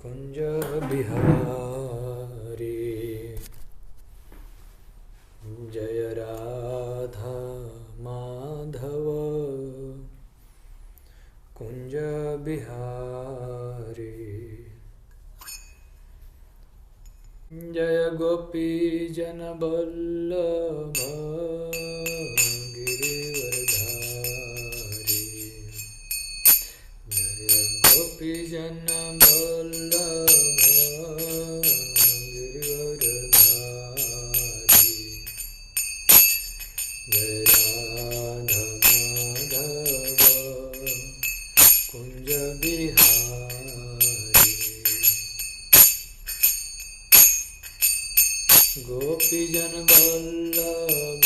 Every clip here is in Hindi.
कुंज बिहारी जय राधा माधव कुंज बिहारी जय गोपी जन वल्लभ गिरिवरधारी जय गोपी जन वल्लभ गिरिवरधारी जय राधा माधव कुंज बिहारी गोपी जन वल्लभ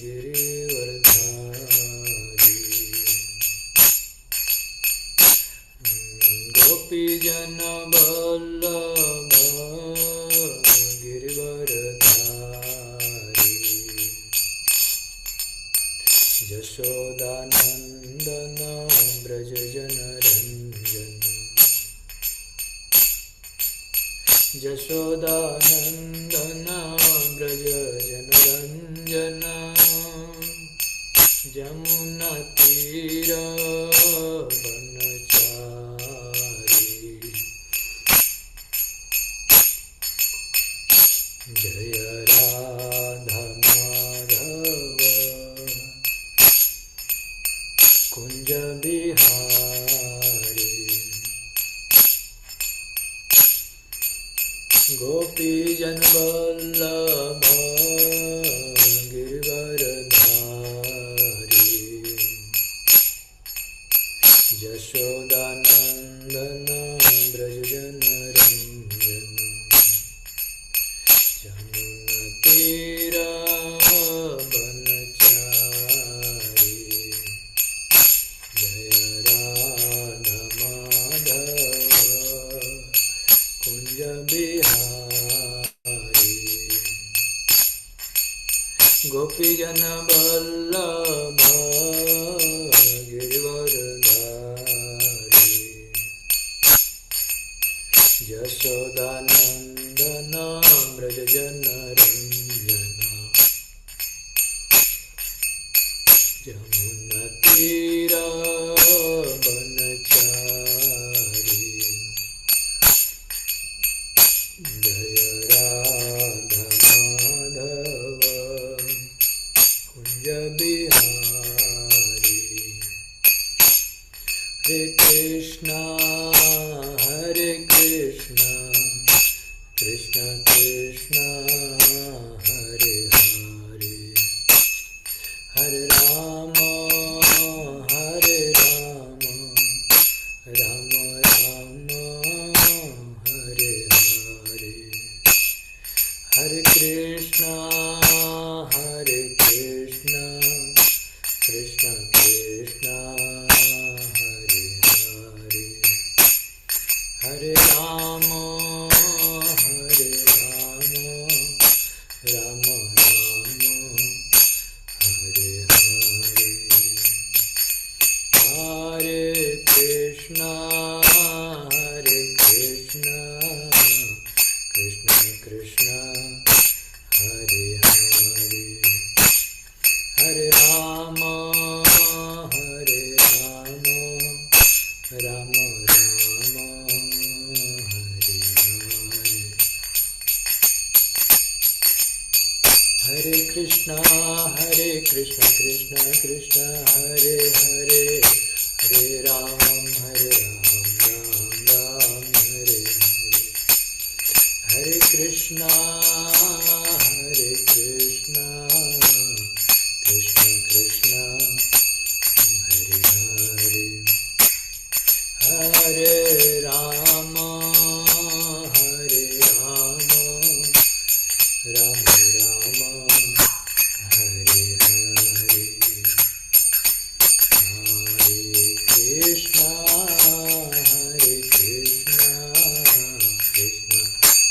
गिरिवरधारी गोपी जन वल्लभ गिरिवरधारी यशोदानंदन ब्रज जन रंजन यशोदानंदन ब्रज जन रंजन जमुना तीर वनचारी जय राधा माधव कुंज बिहारी गोपी जन वल्लभ गिरिवरधारी यशोदानंदन ब्रज जन रंजन जमुना तीर वनचारी जय राधा माधव कुंज बिहारी गोपी जन वल्लभ गिरिवरधारी यशोदानंदन ब्रज जन रंजन जमुना तीर वनचारी जय राधा माधव कुंज बिहारी हरे Krishna Krishna Krishna Hare Hare Hare Ram Ram Ram Hare Hare Hare Krishna Krishna Krishna Hare Hare Hare Ram Ram Ram Hare Hare Hare Krishna Krishna Krishna Hare Hare Hare Ram Ram Ram Hare Hare Hare Krishna Krishna Krishna Hare Hare Hare Ram Ram Hare Hare Hare Krishna Krishna Krishna Hare Hare Hare Ram Ram Ram Hare Hare Hare Krishna Krishna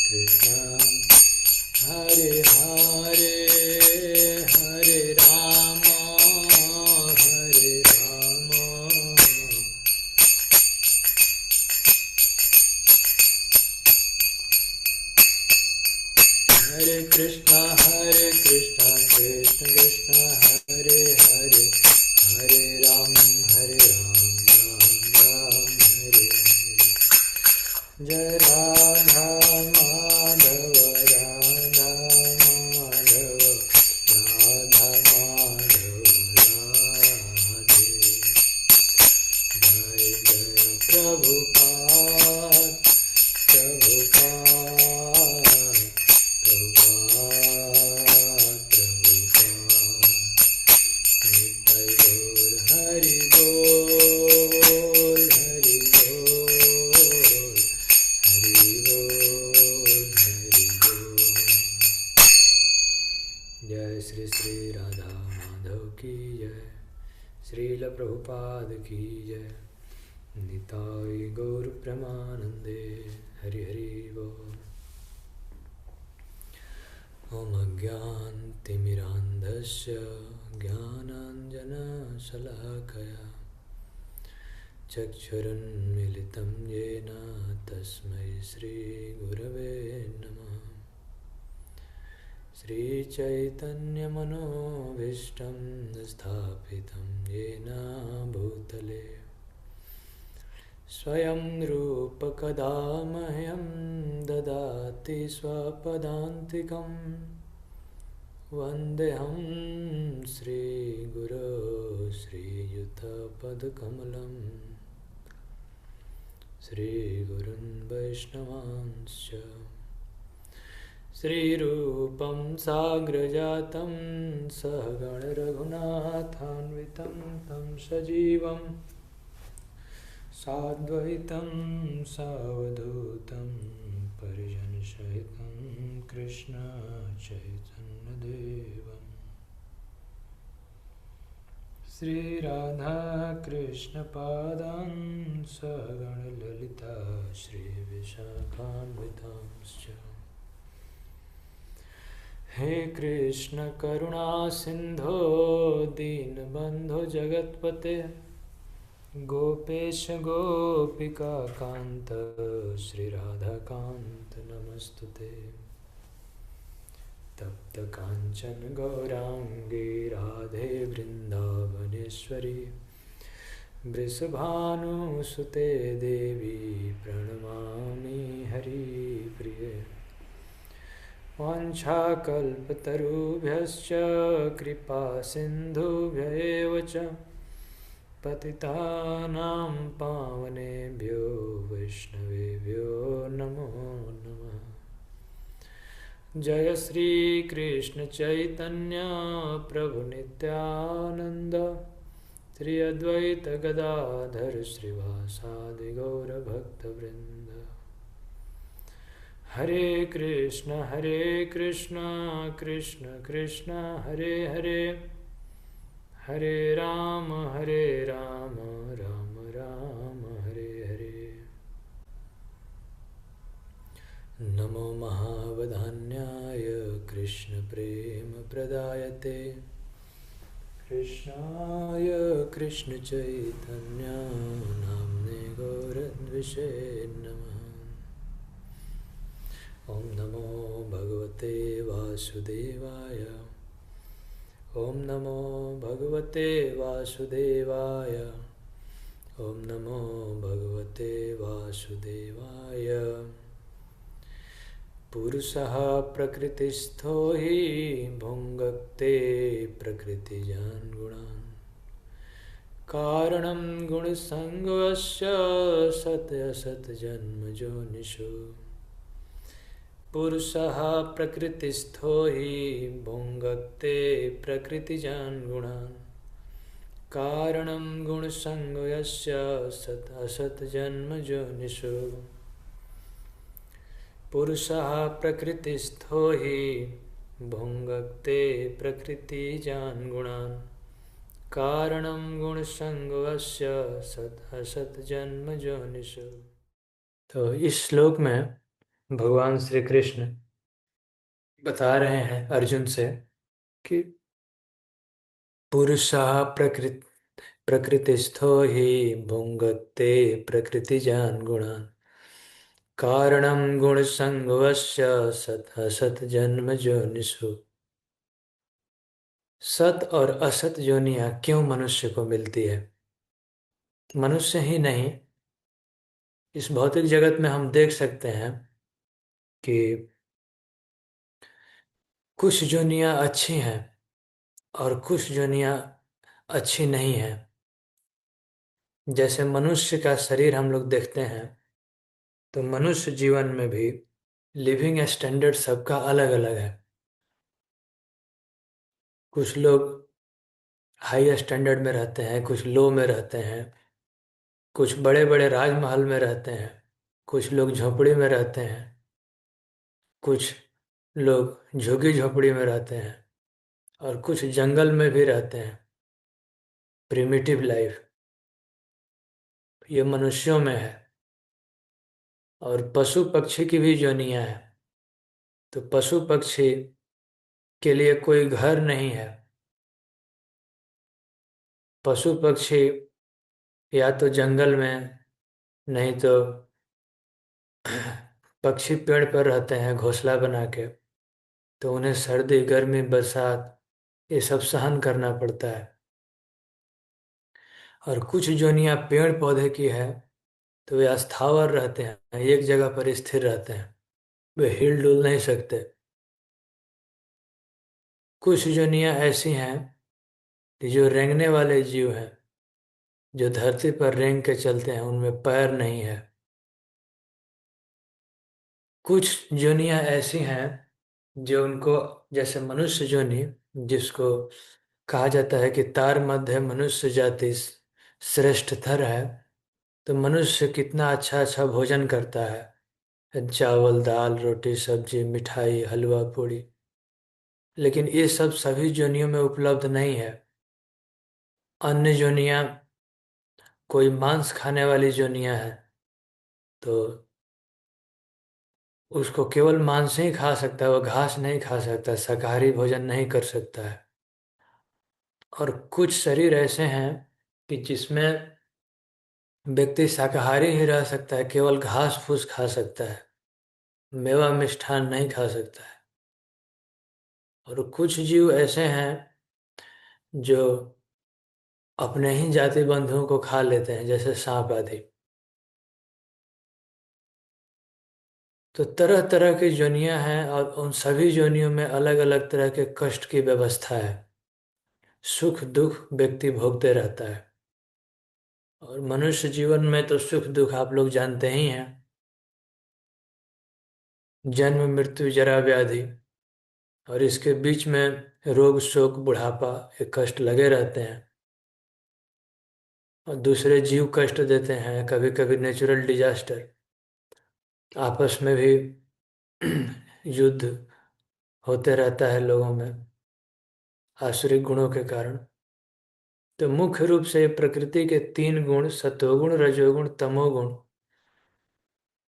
Krishna Hare Hare Hare Ram Krishna Krishna Krishna Hare Hare Hare Ram Ram Hare Hare Jai Radha Madhava Radha Madhava Radha Madhava Radhe Jai Jai Prabhupada Prabhupada जय श्री श्री राधा माधव की जय श्रील प्रभुपाद की जय निताय गौर प्रेमानंदे हरि हरि बोल। ॐ अज्ञानतिमिरान्धस्य ज्ञानाञ्जनशलाकया चक्षुरुन्मीलितं येन तस्मै श्रीगुरवे नमः। श्रीचैतन्यमनोभीष्टं स्थापितं येन भूतले स्वयं रूपकदा मह्यं ददाति स्वपदान्तिकं वन्देऽहं श्रीगुरो श्रीयुतपदकमलं श्रीगुरुन् वैष्णवांश्च श्रीरूपं साग्रजातं सहगणरघुनाथान्वितं तं सजीवं साद्वैतं सावधूतं परिजनसहितं कृष्ण चैतन्यदेवं श्रीराधाकृष्णपादां सहगणललिता श्रीविशाखान्वितांश्च। हे कृष्ण करुणा सिंधो दीनबंधो जगत्पते गोपेश गोपिका कांत श्री राधा कांत नमस्तुते। तप्त कांचन गौरांगी राधे वृंदावनेश्वरी वृषभानुसुते देवी प्रणमामि हरिप्रिये। वाञ्छाकल्पतरुभ्यश्च कृपा सिन्धुभ्यैव च पतितानां पावनेभ्यो वैष्णवेभ्यो नमो नमः। जय श्री कृष्ण चैतन्य प्रभु नित्यानंद श्री अद्वैत गदाधर श्रीवासादि गौर भक्तवृंद। हरे कृष्ण कृष्ण कृष्ण हरे हरे हरे राम राम राम हरे हरे। नमो महावदान्याय कृष्ण प्रेम प्रदायते कृष्णाय कृष्ण चैतन्य नाम्ने गौरद्विषे नमः। ओम नमो भगवते वासुदेवाय ओम नमो भगवते वासुदेवाय ओम नमो भगवते वासुदेवाय। पुरुषः प्रकृतिस्थो हि भुङ्क्ते प्रकृतिजान् गुणान् कारणं गुणसङ्गस्य सतसतजन्मजोनिषु। पुरुषः प्रकृतिस्थो हि भुङ्क्ते प्रकृतिजान् गुणान् कारणं गुणसङ्गस्य सत असतजन्मजोनिषु। पुरुषः प्रकृतिस्थो हि भुङ्क्ते प्रकृतिजान् गुणान् कारणं गुणसङ्गस्य सत असतजन्मजोनिषु। तो इस श्लोक में भगवान श्री कृष्ण बता रहे हैं अर्जुन से कि पुरुषः प्रकृतिस्थो हि भुङ्क्ते प्रकृतिजान् गुणान् कारणं गुणसंगवस्य सत असत जन्म जोनिषु। सत और असत योनियां क्यों मनुष्य को मिलती है? मनुष्य ही नहीं, इस भौतिक जगत में हम देख सकते हैं कि कुछ योनियां अच्छी हैं और कुछ योनियां अच्छी नहीं हैं। जैसे मनुष्य का शरीर हम लोग देखते हैं, तो मनुष्य जीवन में भी लिविंग स्टैंडर्ड सबका अलग अलग है। कुछ लोग हाई स्टैंडर्ड में रहते हैं, कुछ लो में रहते हैं, कुछ बड़े बड़े राजमहल में रहते हैं, कुछ लोग झोपड़ी में रहते हैं, कुछ लोग झुग्गी झोपड़ी में रहते हैं, और कुछ जंगल में भी रहते हैं। प्रिमिटिव लाइफ ये मनुष्यों में है। और पशु पक्षी की भी जोनियां हैं। तो पशु पक्षी के लिए कोई घर नहीं है। पशु पक्षी या तो जंगल में, नहीं तो पक्षी पेड़ पर रहते हैं घोंसला बना के। तो उन्हें सर्दी गर्मी बरसात ये सब सहन करना पड़ता है। और कुछ जोनियां पेड़ पौधे की है, तो वे अस्थावर रहते हैं, एक जगह पर स्थिर रहते हैं, वे हिल डुल नहीं सकते। कुछ जोनियां ऐसी हैं कि जो रेंगने वाले जीव हैं, जो धरती पर रेंग के चलते हैं, उनमें पैर नहीं है। कुछ जोनियां ऐसी हैं जो उनको, जैसे मनुष्य जोनि, जिसको कहा जाता है कि तार मध्य मनुष्य जाति श्रेष्ठतर है। तो मनुष्य कितना अच्छा अच्छा भोजन करता है, चावल दाल रोटी सब्जी मिठाई हलवा पूड़ी, लेकिन ये सब सभी जोनियों में उपलब्ध नहीं है। अन्य जोनियां, कोई मांस खाने वाली जोनियां हैं, तो उसको केवल मांस ही खा सकता है, वो घास नहीं खा सकता, शाकाहारी भोजन नहीं कर सकता है। और कुछ शरीर ऐसे हैं कि जिसमें व्यक्ति शाकाहारी ही रह सकता है, केवल घास फूस खा सकता है, मेवा मिष्ठान नहीं खा सकता है। और कुछ जीव ऐसे हैं जो अपने ही जाति बंधुओं को खा लेते हैं, जैसे सांप आदि। तो तरह तरह की जोनियां हैं, और उन सभी जोनियों में अलग अलग तरह के कष्ट की व्यवस्था है। सुख दुख व्यक्ति भोगते रहता है। और मनुष्य जीवन में तो सुख दुख आप लोग जानते ही हैं। जन्म मृत्यु जरा व्याधि, और इसके बीच में रोग शोक बुढ़ापा, ये कष्ट लगे रहते हैं। और दूसरे जीव कष्ट देते हैं, कभी कभी नेचुरल डिजास्टर, आपस में भी युद्ध होते रहता है लोगों में आसुरिक गुणों के कारण। तो मुख्य रूप से प्रकृति के तीन गुण, सत्वगुण रजोगुण तमोगुण,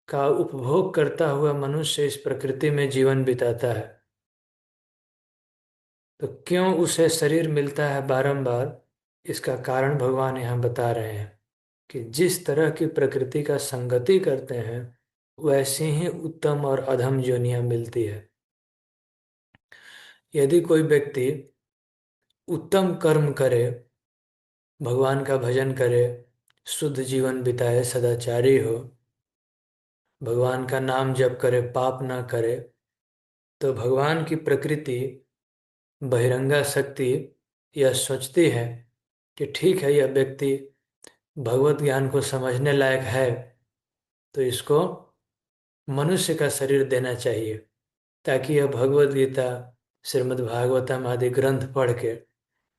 का उपभोग करता हुआ मनुष्य इस प्रकृति में जीवन बिताता है। तो क्यों उसे शरीर मिलता है बारंबार, इसका कारण भगवान यहाँ बता रहे हैं कि जिस तरह की प्रकृति का संगति करते हैं, वैसे ही उत्तम और अधम योनियां मिलती है। यदि कोई व्यक्ति उत्तम कर्म करे, भगवान का भजन करे, शुद्ध जीवन बिताए, सदाचारी हो, भगवान का नाम जप करे, पाप ना करे, तो भगवान की प्रकृति बहिरंगा शक्ति यह सोचती है कि ठीक है, यह व्यक्ति भगवत ज्ञान को समझने लायक है, तो इसको मनुष्य का शरीर देना चाहिए, ताकि यह भगवत गीता श्रीमद् भागवतम आदि ग्रंथ पढ़ के,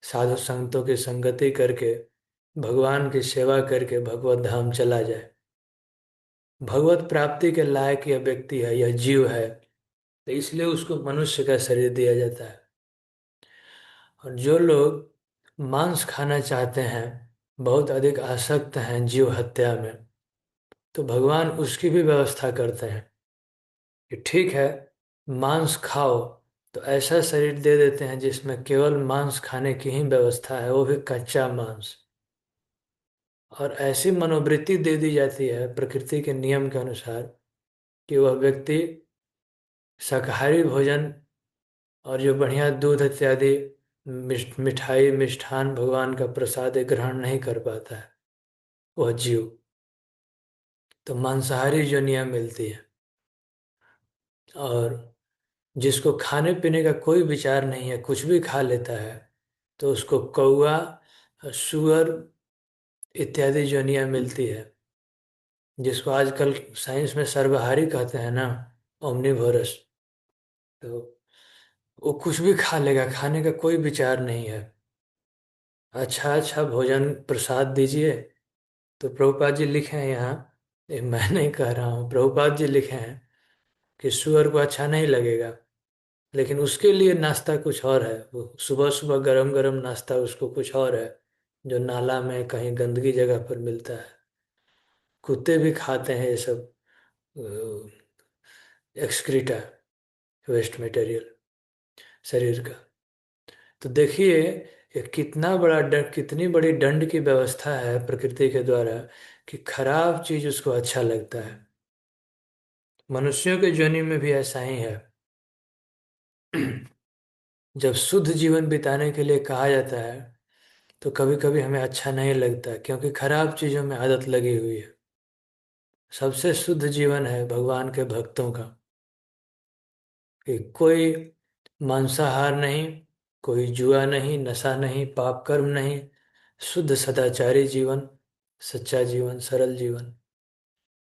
साधु संतों की संगति करके, भगवान की सेवा करके भगवत धाम चला जाए। भगवत प्राप्ति के लायक यह व्यक्ति है, यह जीव है, तो इसलिए उसको मनुष्य का शरीर दिया जाता है। और जो लोग मांस खाना चाहते हैं, बहुत अधिक आसक्त हैं जीव हत्या में, तो भगवान उसकी भी व्यवस्था करते हैं कि ठीक है, मांस खाओ, तो ऐसा शरीर दे देते हैं जिसमें केवल मांस खाने की ही व्यवस्था है, वो भी कच्चा मांस। और ऐसी मनोवृत्ति दे दी जाती है प्रकृति के नियम के अनुसार कि वह व्यक्ति शाकाहारी भोजन और जो बढ़िया दूध इत्यादि मिठाई मिष्ठान भगवान का प्रसाद ग्रहण नहीं कर पाता है वह जीव। तो मांसाहारी योनियां मिलती है। और जिसको खाने पीने का कोई विचार नहीं है, कुछ भी खा लेता है, तो उसको कौआ, सुअर इत्यादि योनियां मिलती है, जिसको आजकल साइंस में सर्वहारी कहते हैं ना, ओमनिवोरस। तो वो कुछ भी खा लेगा, खाने का कोई विचार नहीं है। अच्छा अच्छा भोजन प्रसाद दीजिए। तो प्रभुपाद जी लिखे हैं यहाँ, ये मैं नहीं कह रहा हूँ, प्रभुपाद जी लिखे हैं कि सुअर को अच्छा नहीं लगेगा, लेकिन उसके लिए नाश्ता कुछ और है। वो सुबह सुबह गरम गरम नाश्ता उसको कुछ और है, जो नाला में कहीं गंदगी जगह पर मिलता है। कुत्ते भी खाते हैं ये सब एक्सक्रीटा, वेस्ट मटेरियल शरीर का। तो देखिए ये कितना बड़ा दंड, कितनी बड़ी दंड की व्यवस्था है प्रकृति के द्वारा, कि खराब चीज उसको अच्छा लगता है। मनुष्यों के जोनि में भी ऐसा ही है। जब शुद्ध जीवन बिताने के लिए कहा जाता है, तो कभी कभी हमें अच्छा नहीं लगता, क्योंकि खराब चीजों में आदत लगी हुई है। सबसे शुद्ध जीवन है भगवान के भक्तों का, कि कोई मांसाहार नहीं, कोई जुआ नहीं, नशा नहीं, पाप कर्म नहीं, शुद्ध सदाचारी जीवन, सच्चा जीवन, सरल जीवन।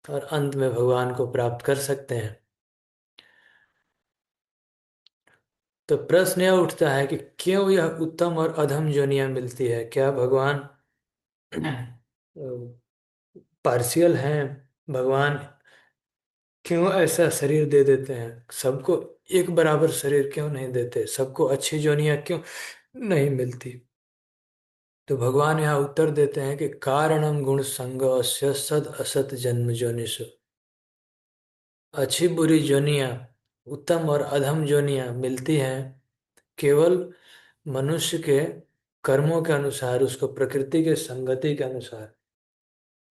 और अंत में भगवान को प्राप्त कर सकते हैं। तो प्रश्न यह उठता है कि क्यों यह उत्तम और अधम योनियां मिलती है? क्या भगवान पार्शियल हैं? भगवान क्यों ऐसा शरीर दे देते हैं? सबको एक बराबर शरीर क्यों नहीं देते? सबको अच्छी योनियां क्यों नहीं मिलती? तो भगवान यहाँ उत्तर देते हैं कि कारणम गुण संगस्य सद असत जन्म जोनिषु। अच्छी बुरी जोनियां, उत्तम और अधम जोनियां मिलती हैं केवल मनुष्य के कर्मों के अनुसार, उसको प्रकृति के संगति के अनुसार।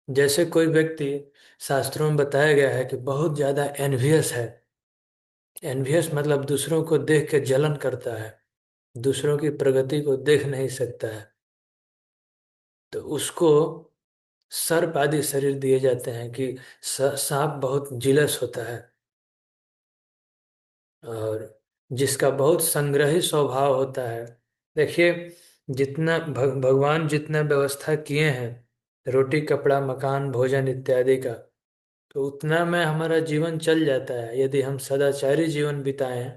जैसे कोई व्यक्ति, शास्त्रों में बताया गया है कि बहुत ज्यादा एनवियस है। एनवियस मतलब दूसरों को देख के जलन करता है, दूसरों की प्रगति को देख नहीं सकता है, तो उसको सर्प आदि शरीर दिए जाते हैं कि सांप बहुत जिलस होता है। और जिसका बहुत संग्रही स्वभाव होता है। देखिए, जितना भगवान जितना व्यवस्था किए हैं रोटी कपड़ा मकान भोजन इत्यादि का, तो उतना में हमारा जीवन चल जाता है यदि हम सदाचारी जीवन बिताएं,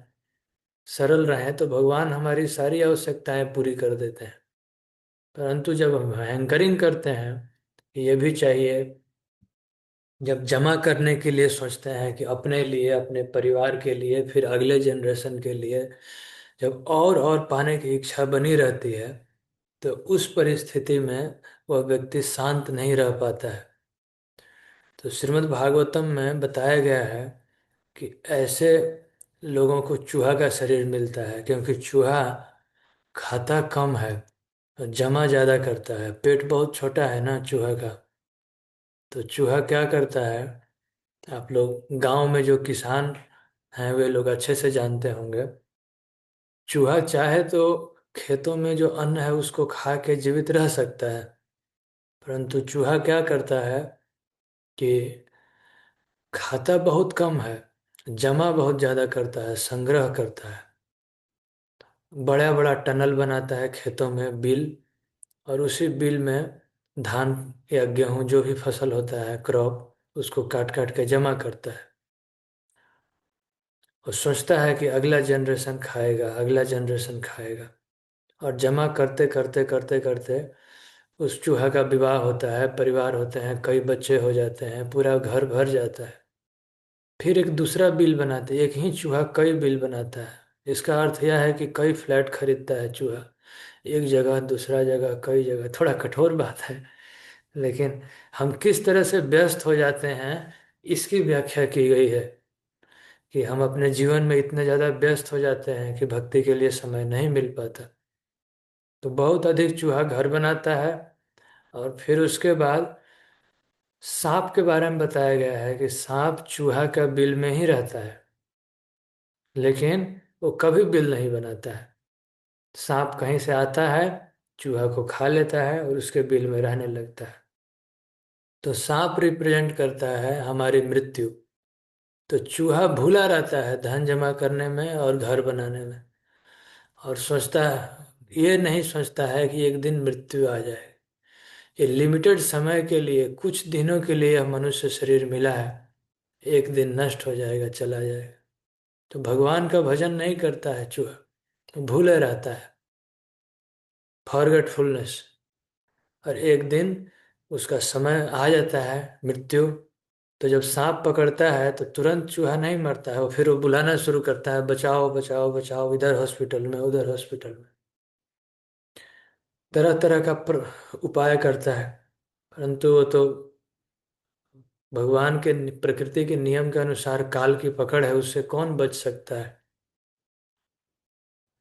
सरल रहें, तो भगवान हमारी सारी आवश्यकताएं पूरी कर देते हैं। परंतु जब हम हैंकरिंग करते हैं, ये भी चाहिए, जब जमा करने के लिए सोचते हैं कि अपने लिए अपने परिवार के लिए फिर अगले जनरेशन के लिए, जब और पाने की इच्छा बनी रहती है, तो उस परिस्थिति में वह व्यक्ति शांत नहीं रह पाता है। तो श्रीमद् भागवतम में बताया गया है कि ऐसे लोगों को चूहा का शरीर मिलता है, क्योंकि चूहा खाता कम है और जमा ज़्यादा करता है। पेट बहुत छोटा है ना चूहा का। तो चूहा क्या करता है, आप लोग गांव में जो किसान हैं वे लोग अच्छे से जानते होंगे। चूहा चाहे तो खेतों में जो अन्न है उसको खा के जीवित रह सकता है, परंतु चूहा क्या करता है कि खाता बहुत कम है, जमा बहुत ज्यादा करता है, संग्रह करता है। बड़ा बड़ा टनल बनाता है खेतों में, बिल, और उसी बिल में धान या गेहूं जो भी फसल होता है क्रॉप, उसको काट काट के जमा करता है। और सोचता है कि अगला जनरेशन खाएगा, अगला जनरेशन खाएगा। और जमा करते करते करते करते उस चूहा का विवाह होता है, परिवार होते हैं, कई बच्चे हो जाते हैं, पूरा घर भर जाता है। फिर एक दूसरा बिल बनाते हैं, एक ही चूहा कई बिल बनाता है। इसका अर्थ यह है कि कई फ्लैट खरीदता है चूहा, एक जगह दूसरा जगह कई जगह। थोड़ा कठोर बात है, लेकिन हम किस तरह से व्यस्त हो जाते हैं इसकी व्याख्या की गई है, कि हम अपने जीवन में इतने ज़्यादा व्यस्त हो जाते हैं कि भक्ति के लिए समय नहीं मिल पाता। तो बहुत अधिक चूहा घर बनाता है, और फिर उसके बाद सांप के बारे में बताया गया है कि सांप चूहा का बिल में ही रहता है, लेकिन वो कभी बिल नहीं बनाता है। सांप कहीं से आता है, चूहा को खा लेता है और उसके बिल में रहने लगता है। तो सांप रिप्रेजेंट करता है हमारी मृत्यु। तो चूहा भूला रहता है धन जमा करने में और घर बनाने में, और सोचता है, ये नहीं सोचता है कि एक दिन मृत्यु आ जाए। ये लिमिटेड समय के लिए, कुछ दिनों के लिए यह मनुष्य शरीर मिला है, एक दिन नष्ट हो जाएगा, चला जाएगा। तो भगवान का भजन नहीं करता है चूहा, तो भूले रहता है, फॉरगेटफुलनेस। और एक दिन उसका समय आ जाता है, मृत्यु। तो जब सांप पकड़ता है तो तुरंत चूहा नहीं मरता है, वो फिर वो बुलाना शुरू करता है, बचाओ बचाओ बचाओ, इधर हॉस्पिटल में, उधर हॉस्पिटल में। तरह तरह का उपाय करता है, परंतु वो तो भगवान के प्रकृति के नियम के अनुसार काल की पकड़ है, उससे कौन बच सकता है।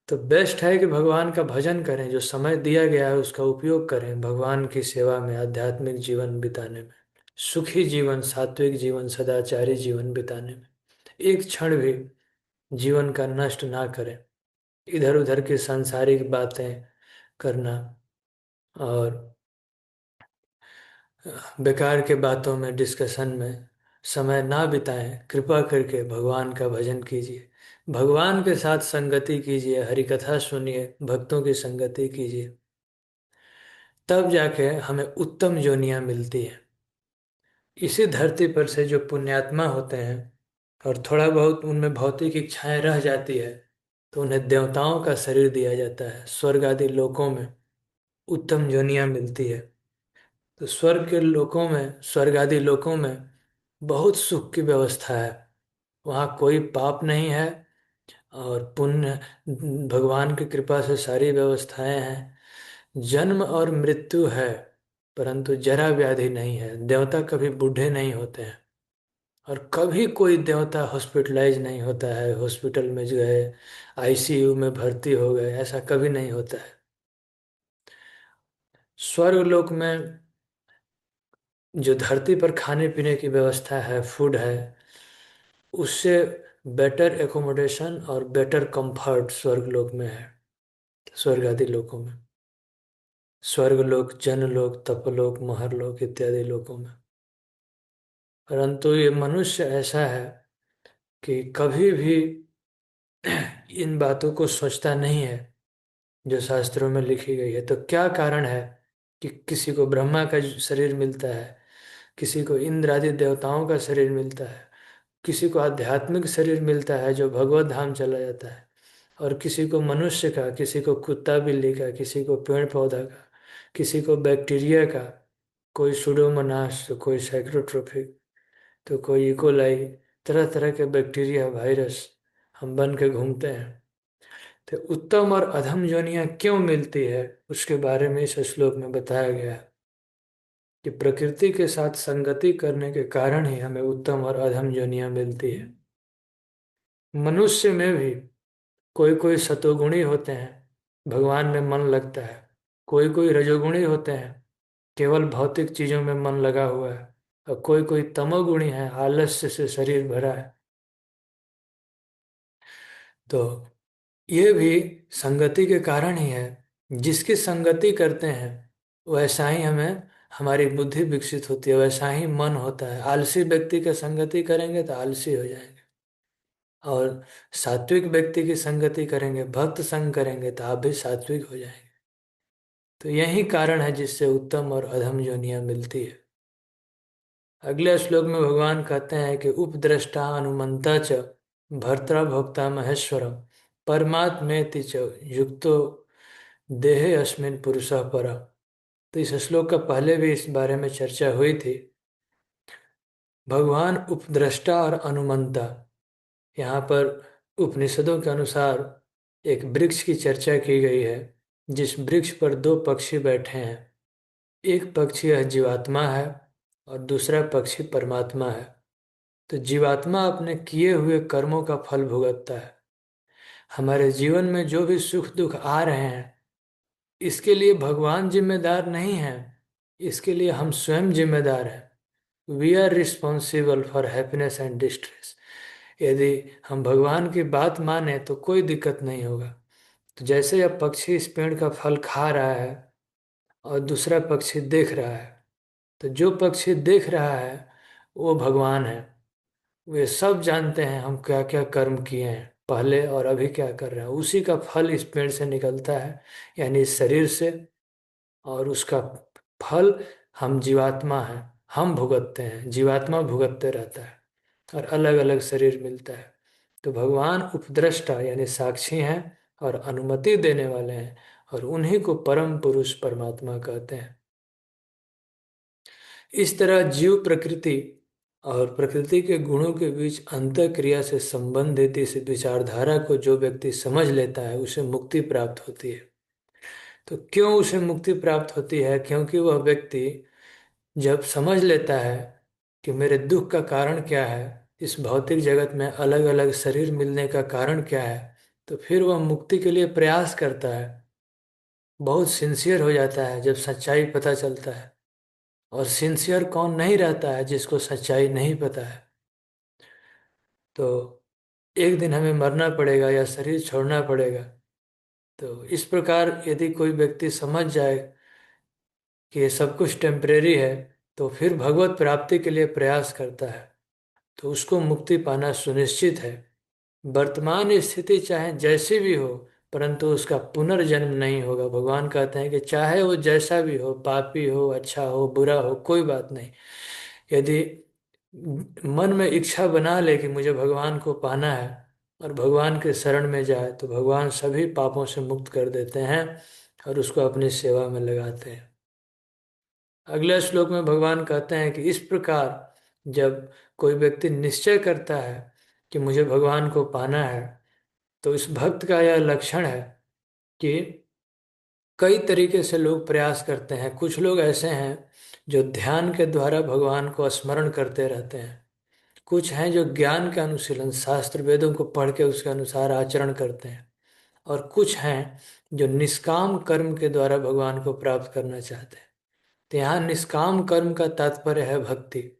तो बेस्ट है कि भगवान का भजन करें, जो समय दिया गया है उसका उपयोग करें भगवान की सेवा में, आध्यात्मिक जीवन बिताने में, सुखी जीवन, सात्विक जीवन, सदाचारी जीवन बिताने में। एक क्षण भी जीवन का नष्ट ना करें इधर उधर की सांसारिक बातें करना, और बेकार के बातों में, डिस्कशन में समय ना बिताएं। कृपा करके भगवान का भजन कीजिए, भगवान के साथ संगति कीजिए, हरि कथा सुनिए, भक्तों की संगति कीजिए। तब जाके हमें उत्तम योनियां मिलती हैं। इसी धरती पर से जो पुण्यात्मा होते हैं और थोड़ा बहुत उनमें भौतिक इच्छाएं रह जाती है, तो उन्हें देवताओं का शरीर दिया जाता है, स्वर्ग आदि लोकों में उत्तम योनियां मिलती है। तो स्वर्ग के लोकों में, स्वर्ग आदि लोकों में बहुत सुख की व्यवस्था है। वहाँ कोई पाप नहीं है, और पुण्य, भगवान की कृपा से सारी व्यवस्थाएं हैं। जन्म और मृत्यु है, परंतु जरा व्याधि नहीं है। देवता कभी बूढ़े नहीं होते हैं, और कभी कोई देवता हॉस्पिटलाइज नहीं होता है, हॉस्पिटल में जो है आईसीयू में भर्ती हो गए, ऐसा कभी नहीं होता है। स्वर्ग लोक में जो धरती पर खाने पीने की व्यवस्था है, फूड है, उससे बेटर एकोमोडेशन और बेटर कंफर्ट स्वर्ग लोक में है, स्वर्ग आदि लोकों में। स्वर्ग लोक, जनलोक, तपलोक, महरलोक इत्यादि लोकों में। परंतु ये मनुष्य ऐसा है कि कभी भी इन बातों को सोचता नहीं है जो शास्त्रों में लिखी गई है। तो क्या कारण है कि किसी को ब्रह्मा का शरीर मिलता है, किसी को इंद्र आदि देवताओं का शरीर मिलता है, किसी को आध्यात्मिक शरीर मिलता है जो भगवत धाम चला जाता है, और किसी को मनुष्य का, किसी को कुत्ता बिल्ली का, किसी को पेड़ पौधा का, किसी को बैक्टीरिया का, कोई सुडोमोनास, तो कोई साइक्रोट्रोपिक, तो कोई इकोलाई। तरह तरह के बैक्टीरिया, वायरस हम बन के घूमते हैं। तो उत्तम और अधम योनियां क्यों मिलती है, उसके बारे में इस श्लोक में बताया गया है कि प्रकृति के साथ संगति करने के कारण ही हमें उत्तम और अधम योनियां मिलती है। मनुष्य में भी कोई कोई सतोगुणी होते हैं, भगवान में मन लगता है। कोई कोई रजोगुणी होते हैं, केवल भौतिक चीजों में मन लगा हुआ है। और कोई कोई तमोगुणी है, आलस्य से शरीर भरा है। तो ये भी संगति के कारण ही है। जिसकी संगति करते हैं वैसा ही हमें, हमारी बुद्धि विकसित होती है, वैसा ही मन होता है। आलसी व्यक्ति की संगति करेंगे तो आलसी हो जाएंगे, और सात्विक व्यक्ति की संगति करेंगे, भक्त संग करेंगे तो आप भी सात्विक हो जाएंगे। तो यही कारण है जिससे उत्तम और अधम योनियां मिलती है। अगले श्लोक में भगवान कहते हैं कि उपद्रष्टा अनुमंता च भर्ता भोक्ता महेश्वरम परमात्मेति च युक्तो देहे अस्मिन पुरुषः पर। तो इस श्लोक का पहले भी इस बारे में चर्चा हुई थी। भगवान उपद्रष्टा और अनुमंता, यहाँ पर उपनिषदों के अनुसार एक वृक्ष की चर्चा की गई है, जिस वृक्ष पर दो पक्षी बैठे हैं। एक पक्षी यह जीवात्मा है और दूसरा पक्षी परमात्मा है। तो जीवात्मा अपने किए हुए कर्मों का फल भुगतता है। हमारे जीवन में जो भी सुख दुख आ रहे हैं, इसके लिए भगवान जिम्मेदार नहीं है, इसके लिए हम स्वयं जिम्मेदार हैं। We are responsible for happiness and distress. यदि हम भगवान की बात माने तो कोई दिक्कत नहीं होगा। तो जैसे अब पक्षी इस पेड़ का फल खा रहा है और दूसरा पक्षी देख रहा है, तो जो पक्षी देख रहा है वो भगवान है। वे सब जानते हैं हम क्या क्या कर्म किए हैं पहले और अभी क्या कर रहे हैं, उसी का फल इस पेड़ से निकलता है, यानी इस शरीर से। और उसका फल हम जीवात्मा हैं, हम भुगतते हैं, जीवात्मा भुगतते रहता है और अलग अलग शरीर मिलता है। तो भगवान उपद्रष्टा यानी साक्षी हैं और अनुमति देने वाले हैं, और उन्हीं को परम पुरुष परमात्मा कहते हैं। इस तरह जीव प्रकृति और प्रकृति के गुणों के बीच अंतः क्रिया से संबंधित इस विचारधारा को जो व्यक्ति समझ लेता है उसे मुक्ति प्राप्त होती है। तो क्यों उसे मुक्ति प्राप्त होती है? क्योंकि वह व्यक्ति जब समझ लेता है कि मेरे दुख का कारण क्या है, इस भौतिक जगत में अलग अलग शरीर मिलने का कारण क्या है, तो फिर वह मुक्ति के लिए प्रयास करता है, बहुत सिंसियर हो जाता है जब सच्चाई पता चलता है। और सिंसियर कौन नहीं रहता है जिसको सच्चाई नहीं पता है। तो एक दिन हमें मरना पड़ेगा या शरीर छोड़ना पड़ेगा। तो इस प्रकार यदि कोई व्यक्ति समझ जाए कि ये सब कुछ टेम्परेरी है, तो फिर भगवत प्राप्ति के लिए प्रयास करता है, तो उसको मुक्ति पाना सुनिश्चित है। वर्तमान स्थिति चाहे जैसी भी हो, परंतु उसका पुनर्जन्म नहीं होगा। भगवान कहते हैं कि चाहे वो जैसा भी हो, पापी हो, अच्छा हो, बुरा हो, कोई बात नहीं, यदि मन में इच्छा बना ले कि मुझे भगवान को पाना है और भगवान के शरण में जाए, तो भगवान सभी पापों से मुक्त कर देते हैं और उसको अपनी सेवा में लगाते हैं। अगले श्लोक में भगवान कहते हैं कि इस प्रकार जब कोई व्यक्ति निश्चय करता है कि मुझे भगवान को पाना है, तो इस भक्त का यह लक्षण है कि कई तरीके से लोग प्रयास करते हैं। कुछ लोग ऐसे हैं जो ध्यान के द्वारा भगवान को स्मरण करते रहते हैं। कुछ हैं जो ज्ञान का अनुशीलन, शास्त्र वेदों को पढ़ के उसके अनुसार आचरण करते हैं। और कुछ हैं जो निष्काम कर्म के द्वारा भगवान को प्राप्त करना चाहते हैं। तो यहाँ निष्काम कर्म का तात्पर्य है भक्ति।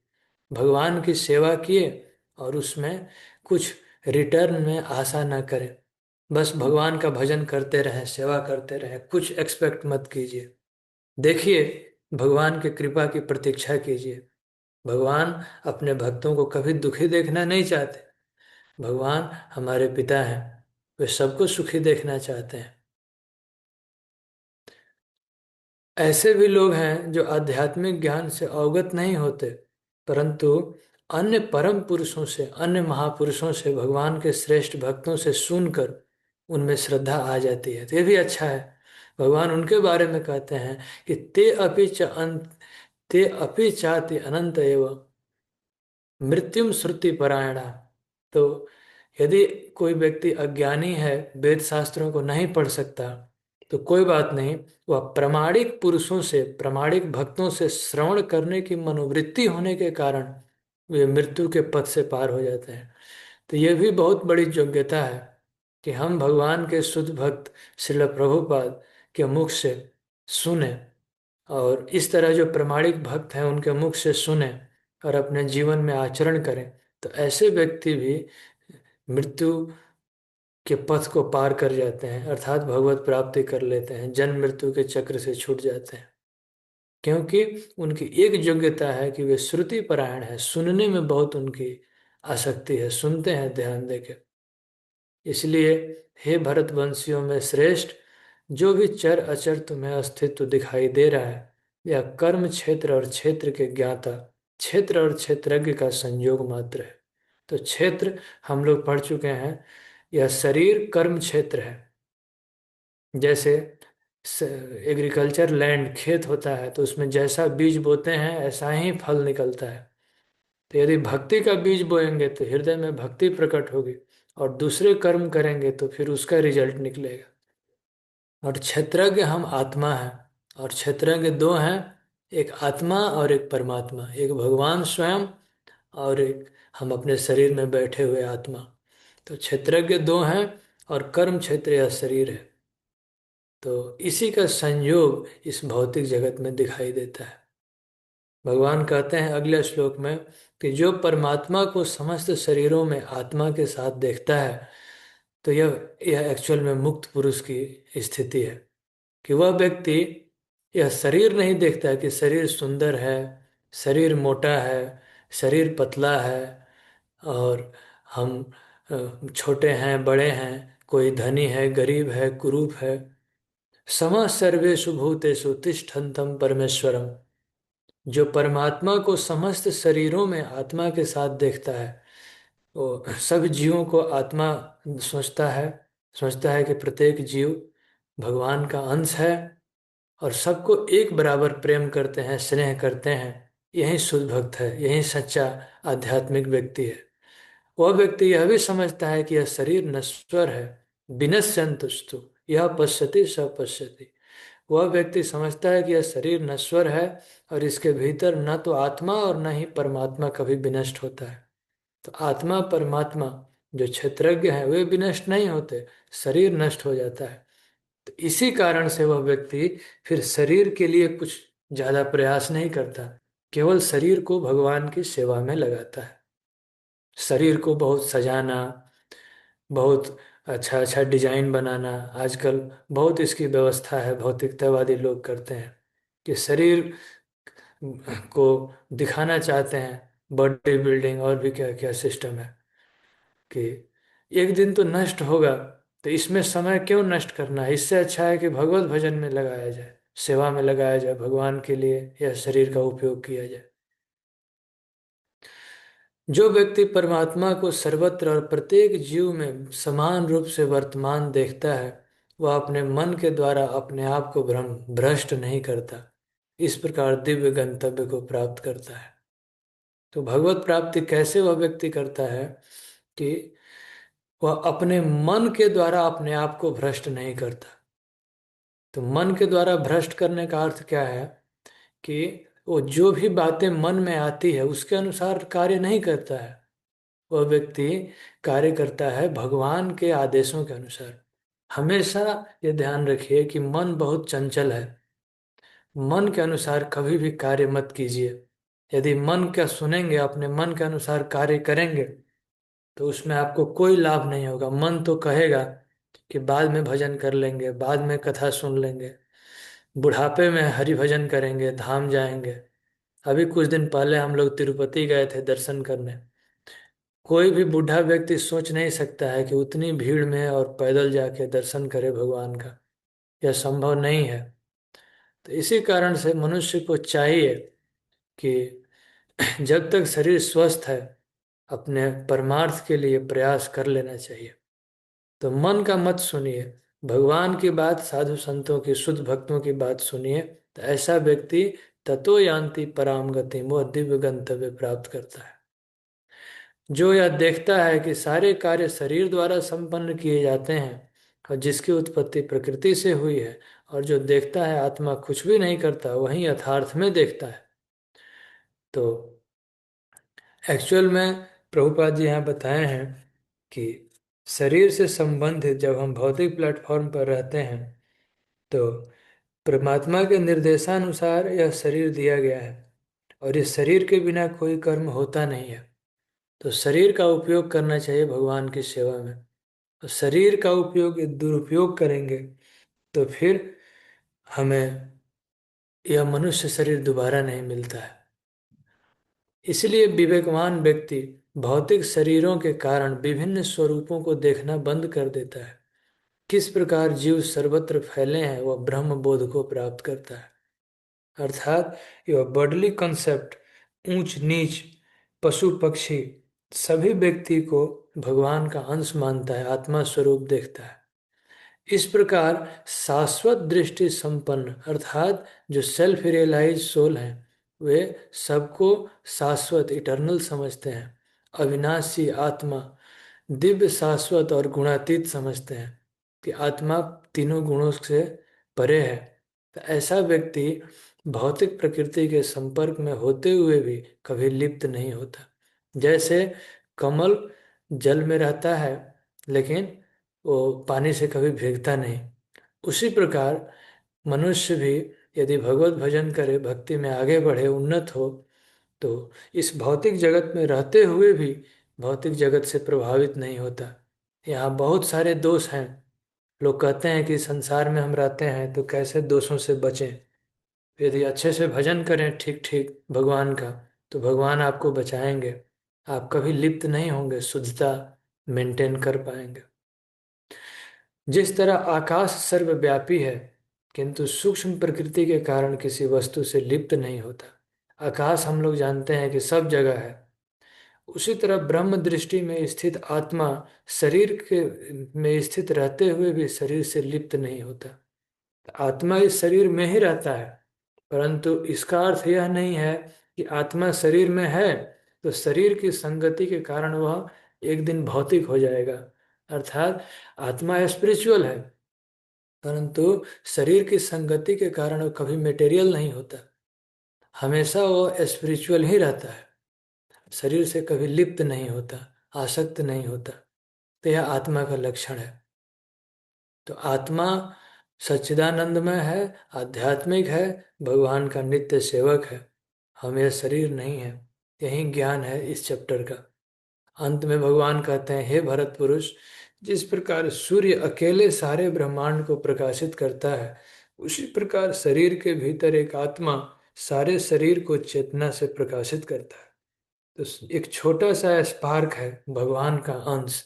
भगवान की सेवा किए और उसमें कुछ रिटर्न में आशा न करें, बस भगवान का भजन करते रहें, सेवा करते रहें, कुछ एक्सपेक्ट मत कीजिए। देखिए, भगवान की कृपा की प्रतीक्षा कीजिए। भगवान अपने भक्तों को कभी दुखी देखना नहीं चाहते। भगवान हमारे पिता हैं, वे सबको सुखी देखना चाहते हैं। ऐसे भी लोग हैं जो आध्यात्मिक ज्ञान से अवगत नहीं होते, परंतु अन्य परम पुरुषों से, अन्य महापुरुषों से, भगवान के श्रेष्ठ भक्तों से सुनकर उनमें श्रद्धा आ जाती है। तो ये भी अच्छा है। भगवान उनके बारे में कहते हैं कि ते अपि चाति अनंत एव मृत्युम श्रुति परायणा। तो यदि कोई व्यक्ति अज्ञानी है, वेद शास्त्रों को नहीं पढ़ सकता, तो कोई बात नहीं, वह प्रामाणिक पुरुषों से, प्रामाणिक भक्तों से श्रवण करने की मनोवृत्ति होने के कारण वे मृत्यु के पथ से पार हो जाते हैं। तो यह भी बहुत बड़ी योग्यता है कि हम भगवान के शुद्ध भक्त श्रील प्रभुपाद के मुख से सुने, और इस तरह जो प्रामाणिक भक्त हैं उनके मुख से सुने और अपने जीवन में आचरण करें। तो ऐसे व्यक्ति भी मृत्यु के पथ को पार कर जाते हैं, अर्थात भगवत प्राप्ति कर लेते हैं, जन्म मृत्यु के चक्र से छूट जाते हैं। क्योंकि उनकी एक योग्यता है कि वे श्रुति परायण है, सुनने में बहुत उनकी आसक्ति है, सुनते हैं ध्यान देके। इसलिए हे भरतवंशियों में श्रेष्ठ, जो भी चर अचर तुम्हें अस्तित्व दिखाई दे रहा है, या कर्म क्षेत्र और क्षेत्र के ज्ञाता, क्षेत्र और क्षेत्रज्ञ का संयोग मात्र है। तो क्षेत्र हम लोग पढ़ चुके हैं, यह शरीर कर्म क्षेत्र है। जैसे एग्रीकल्चर लैंड, खेत होता है, तो उसमें जैसा बीज बोते हैं ऐसा ही फल निकलता है। तो यदि भक्ति का बीज बोएंगे तो हृदय में भक्ति प्रकट होगी, और दूसरे कर्म करेंगे तो फिर उसका रिजल्ट निकलेगा। और क्षेत्रज्ञ हम आत्मा हैं, और क्षेत्रज्ञ दो हैं, एक आत्मा और एक परमात्मा, एक भगवान स्वयं और एक हम अपने शरीर में बैठे हुए आत्मा। तो क्षेत्रज्ञ दो हैं और कर्म क्षेत्र या शरीर है। तो इसी का संयोग इस भौतिक जगत में दिखाई देता है। भगवान कहते हैं अगले श्लोक में कि जो परमात्मा को समस्त शरीरों में आत्मा के साथ देखता है, तो यह एक्चुअल में मुक्त पुरुष की स्थिति है। कि वह व्यक्ति यह शरीर नहीं देखता है कि शरीर सुंदर है, शरीर मोटा है, शरीर पतला है, और हम छोटे हैं बड़े हैं, कोई धनी है गरीब है कुरूप है। समा सर्वेषु भूतेषु तिष्ठन्तं परमेश्वरम। जो परमात्मा को समस्त शरीरों में आत्मा के साथ देखता है, वो सभी जीवों को आत्मा सोचता है कि प्रत्येक जीव भगवान का अंश है, और सबको एक बराबर प्रेम करते हैं, स्नेह करते हैं। यही शुद्ध भक्त है, यही सच्चा आध्यात्मिक व्यक्ति है। वह व्यक्ति यह भी समझता है कि यह शरीर नश्वर है, विनश्यन्तुस्तु यह पश्यति स पश्यति। वह व्यक्ति समझता है कि यह शरीर नश्वर है, और इसके भीतर न तो आत्मा और न ही परमात्मा कभी विनष्ट होता है। तो आत्मा परमात्मा जो क्षेत्रज्ञ हैं वे विनष्ट नहीं होते, शरीर नष्ट हो जाता है। तो इसी कारण से वह व्यक्ति फिर शरीर के लिए कुछ ज्यादा प्रयास नहीं करता, केवल शरीर को भगवान की सेवा में लगाता है। शरीर को बहुत सजाना, बहुत अच्छा अच्छा डिजाइन बनाना, आजकल बहुत इसकी व्यवस्था है, भौतिकतावादी लोग करते हैं कि शरीर को दिखाना चाहते हैं, बॉडी बिल्डिंग और भी क्या क्या सिस्टम है कि एक दिन तो नष्ट होगा, तो इसमें समय क्यों नष्ट करना है। इससे अच्छा है कि भगवत भजन में लगाया जाए, सेवा में लगाया जाए, भगवान के लिए यह शरीर का उपयोग किया जाए। जो व्यक्ति परमात्मा को सर्वत्र और प्रत्येक जीव में समान रूप से वर्तमान देखता है, वह अपने मन के द्वारा अपने आप को भ्रष्ट नहीं करता, इस प्रकार दिव्य गंतव्य को प्राप्त करता है। तो भगवत प्राप्ति कैसे वह व्यक्ति करता है कि वह अपने मन के द्वारा अपने आप को भ्रष्ट नहीं करता। तो मन के द्वारा भ्रष्ट करने का अर्थ क्या है कि वो जो भी बातें मन में आती है उसके अनुसार कार्य नहीं करता है। वह व्यक्ति कार्य करता है भगवान के आदेशों के अनुसार। हमेशा ये ध्यान रखिए कि मन बहुत चंचल है। मन के अनुसार कभी भी कार्य मत कीजिए। यदि मन का सुनेंगे, अपने मन के अनुसार कार्य करेंगे, तो उसमें आपको कोई लाभ नहीं होगा। मन तो कहेगा कि बाद में भजन कर लेंगे, बाद में कथा सुन लेंगे, बुढ़ापे में हरि भजन करेंगे, धाम जाएंगे। अभी कुछ दिन पहले हम लोग तिरुपति गए थे दर्शन करने। कोई भी बूढ़ा व्यक्ति सोच नहीं सकता है कि उतनी भीड़ में और पैदल जाके दर्शन करे भगवान का। यह संभव नहीं है। तो इसी कारण से मनुष्य को चाहिए कि जब तक शरीर स्वस्थ है, अपने परमार्थ के लिए प्रयास कर लेना चाहिए। तो मन का मत सुनिए, भगवान की बात, साधु संतों की, शुद्ध भक्तों की बात सुनिए। तो ऐसा व्यक्ति ततो यान्ति पराम गति, वह दिव्य गंतव्य प्राप्त करता है। जो यह देखता है कि सारे कार्य शरीर द्वारा संपन्न किए जाते हैं, और जिसकी उत्पत्ति प्रकृति से हुई है, और जो देखता है आत्मा कुछ भी नहीं करता, वही यथार्थ में देखता है। तो एक्चुअल में प्रभुपाद जी यहाँ बताए हैं कि शरीर से संबंधित जब हम भौतिक प्लेटफॉर्म पर रहते हैं, तो परमात्मा के निर्देशानुसार यह शरीर दिया गया है, और इस शरीर के बिना कोई कर्म होता नहीं है। तो शरीर का उपयोग करना चाहिए भगवान की सेवा में। तो शरीर का उपयोग दुरुपयोग करेंगे तो फिर हमें यह मनुष्य शरीर दोबारा नहीं मिलता है। इसलिए विवेकवान व्यक्ति भौतिक शरीरों के कारण विभिन्न स्वरूपों को देखना बंद कर देता है। किस प्रकार जीव सर्वत्र फैले हैं वह ब्रह्म बोध को प्राप्त करता है। अर्थात यह बॉडली कंसेप्ट, ऊंच नीच, पशु पक्षी, सभी व्यक्ति को भगवान का अंश मानता है, आत्मा स्वरूप देखता है। इस प्रकार शाश्वत दृष्टि संपन्न, अर्थात जो सेल्फ रियलाइज सोल हैं, वे सबको शाश्वत इटर्नल समझते हैं, अविनाशी आत्मा, दिव्य शाश्वत और गुणातीत समझते हैं कि आत्मा तीनों गुणों से परे है। तो ऐसा व्यक्ति भौतिक प्रकृति के संपर्क में होते हुए भी कभी लिप्त नहीं होता। जैसे कमल जल में रहता है लेकिन वो पानी से कभी भीगता नहीं, उसी प्रकार मनुष्य भी यदि भगवत भजन करे, भक्ति में आगे बढ़े, उन्नत हो, तो इस भौतिक जगत में रहते हुए भी भौतिक जगत से प्रभावित नहीं होता। यहाँ बहुत सारे दोष हैं। लोग कहते हैं कि संसार में हम रहते हैं तो कैसे दोषों से बचें। यदि अच्छे से भजन करें ठीक ठीक भगवान का, तो भगवान आपको बचाएंगे। आप कभी लिप्त नहीं होंगे, शुद्धता मेंटेन कर पाएंगे। जिस तरह आकाश सर्वव्यापी है, किंतु सूक्ष्म प्रकृति के कारण किसी वस्तु से लिप्त नहीं होता। आकाश हम लोग जानते हैं कि सब जगह है। उसी तरह ब्रह्म दृष्टि में स्थित आत्मा शरीर के में स्थित रहते हुए भी शरीर से लिप्त नहीं होता। आत्मा इस शरीर में ही रहता है, परंतु इसका अर्थ यह नहीं है कि आत्मा शरीर में है तो शरीर की संगति के कारण वह एक दिन भौतिक हो जाएगा। अर्थात आत्मा स्पिरिचुअल है, परंतु शरीर की संगति के कारण वो कभी मेटेरियल नहीं होता। हमेशा वो स्पिरिचुअल ही रहता है, शरीर से कभी लिप्त नहीं होता, आसक्त नहीं होता। तो यह आत्मा का लक्षण है। तो आत्मा सच्चिदानंदमय है, आध्यात्मिक है, भगवान का नित्य सेवक है। हम यह शरीर नहीं है। यही ज्ञान है इस चैप्टर का। अंत में भगवान कहते हैं, हे भरत पुरुष, जिस प्रकार सूर्य अकेले सारे ब्रह्मांड को प्रकाशित करता है, उसी प्रकार शरीर के भीतर एक आत्मा सारे शरीर को चेतना से प्रकाशित करता है। तो एक छोटा सा स्पार्क है भगवान का अंश,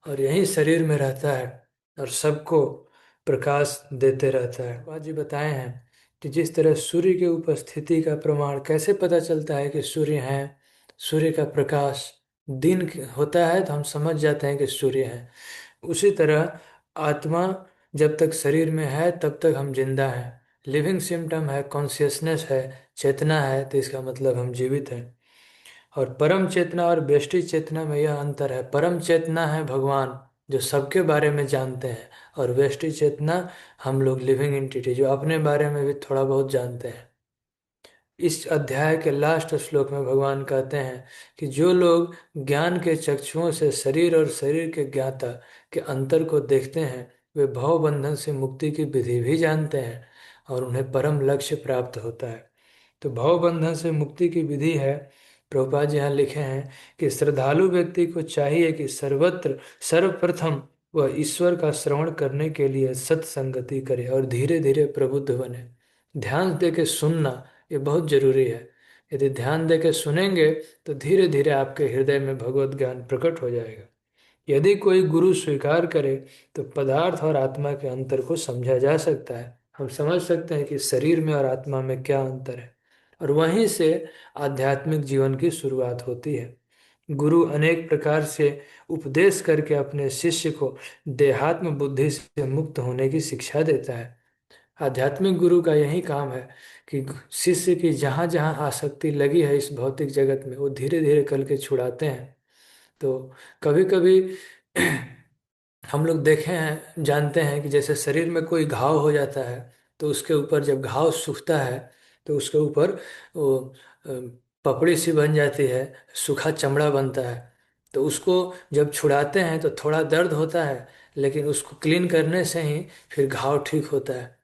और यही शरीर में रहता है और सबको प्रकाश देते रहता है। बाबा जी बताए हैं कि जिस तरह सूर्य की उपस्थिति का प्रमाण कैसे पता चलता है कि सूर्य है, सूर्य का प्रकाश दिन होता है तो हम समझ जाते हैं कि सूर्य है। उसी तरह आत्मा जब तक शरीर में है तब तक हम जिंदा हैं। लिविंग सिम्टम है, कॉन्शियसनेस है, चेतना है, तो इसका मतलब हम जीवित हैं। और परम चेतना और व्यष्टि चेतना में यह अंतर है। परम चेतना है भगवान जो सबके बारे में जानते हैं, और व्यष्टि चेतना हम लोग लिविंग एंटिटी जो अपने बारे में भी थोड़ा बहुत जानते हैं। इस अध्याय के लास्ट श्लोक में भगवान कहते हैं कि जो लोग ज्ञान के चक्षुओं से शरीर और शरीर के ज्ञाता के अंतर को देखते हैं, वे भव बंधन से मुक्ति की विधि भी जानते हैं और उन्हें परम लक्ष्य प्राप्त होता है। तो भव बंधन से मुक्ति की विधि है, प्रभुपाद जी यहाँ लिखे हैं कि श्रद्धालु व्यक्ति को चाहिए कि सर्वत्र सर्वप्रथम वह ईश्वर का श्रवण करने के लिए सत्संगति करे और धीरे धीरे प्रबुद्ध बने। ध्यान दे के सुनना ये बहुत जरूरी है। यदि ध्यान दे के सुनेंगे तो धीरे धीरे आपके हृदय में भगवत ज्ञान प्रकट हो जाएगा। यदि कोई गुरु स्वीकार करे तो पदार्थ और आत्मा के अंतर को समझा जा सकता है। हम समझ सकते हैं कि शरीर में और आत्मा में क्या अंतर है, और वहीं से आध्यात्मिक जीवन की शुरुआत होती है। गुरु अनेक प्रकार से उपदेश करके अपने शिष्य को देहात्म बुद्धि से मुक्त होने की शिक्षा देता है। आध्यात्मिक गुरु का यही काम है कि शिष्य की जहाँ जहाँ आसक्ति लगी है इस भौतिक जगत में, वो धीरे धीरे करके छुड़ाते हैं। तो कभी कभी हम लोग देखे हैं, जानते हैं कि जैसे शरीर में कोई घाव हो जाता है तो उसके ऊपर जब घाव सूखता है तो उसके ऊपर वो अ, पपड़ी सी बन जाती है, सूखा चमड़ा बनता है। तो उसको जब छुड़ाते हैं तो थोड़ा दर्द होता है, लेकिन उसको क्लीन करने से ही फिर घाव ठीक होता है।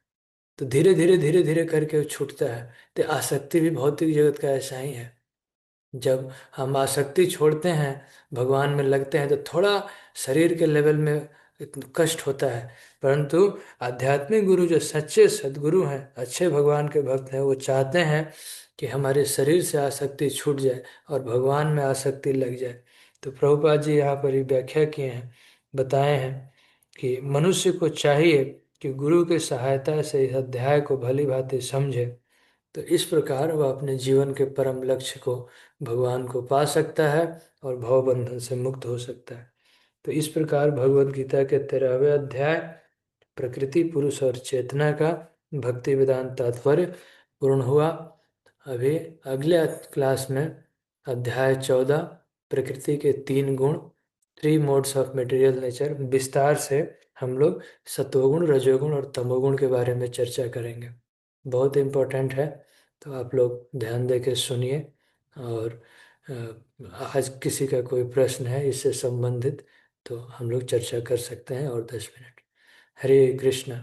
तो धीरे धीरे करके वो छूटता है। तो आसक्ति भी भौतिक जगत का ऐसा ही है। जब हम आसक्ति छोड़ते हैं, भगवान में लगते हैं, तो थोड़ा शरीर के लेवल में कष्ट होता है, परंतु आध्यात्मिक गुरु जो सच्चे सद्गुरु हैं, अच्छे भगवान के भक्त हैं, वो चाहते हैं कि हमारे शरीर से आसक्ति छूट जाए और भगवान में आसक्ति लग जाए। तो प्रभुपाद जी यहाँ पर ही व्याख्या किए हैं, बताए हैं कि मनुष्य को चाहिए कि गुरु की सहायता से इस अध्याय को भली भांति समझे, तो इस प्रकार वह अपने जीवन के परम लक्ष्य को, भगवान को पा सकता है और भव बंधन से मुक्त हो सकता है। तो इस प्रकार भगवत गीता के 13वें अध्याय प्रकृति पुरुष और चेतना का भक्ति वेदांत तात्पर्य पूर्ण हुआ। अभी अगले क्लास में अध्याय 14 प्रकृति के 3 गुण, 3 मोड्स ऑफ मटेरियल नेचर, विस्तार से हम लोग सत्वगुण, रजोगुण और तमोगुण के बारे में चर्चा करेंगे। बहुत इम्पोर्टेंट है, तो आप लोग ध्यान दे के सुनिए। और आज किसी का कोई प्रश्न है इससे संबंधित तो हम लोग चर्चा कर सकते हैं, और 10 मिनट। हरे कृष्णा।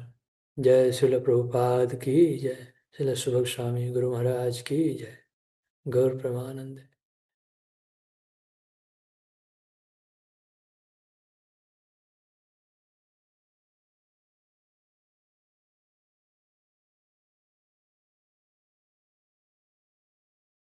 जय शिल प्रभुपाद की जय। श्रील सुभग स्वामी गुरु महाराज की जय। गौर प्रेमानंद।